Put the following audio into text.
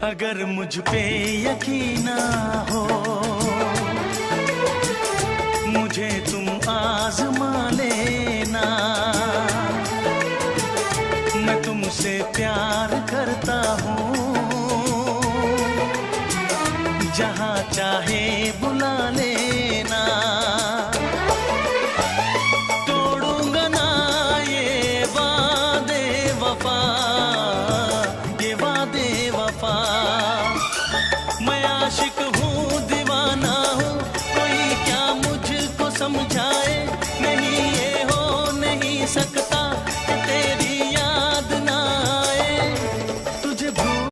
अगर मुझ पे यकीन ना हो, मुझे तुम आजमा लेना। मैं तुमसे प्यार करता हूँ, जहाँ चाहे बुला ले।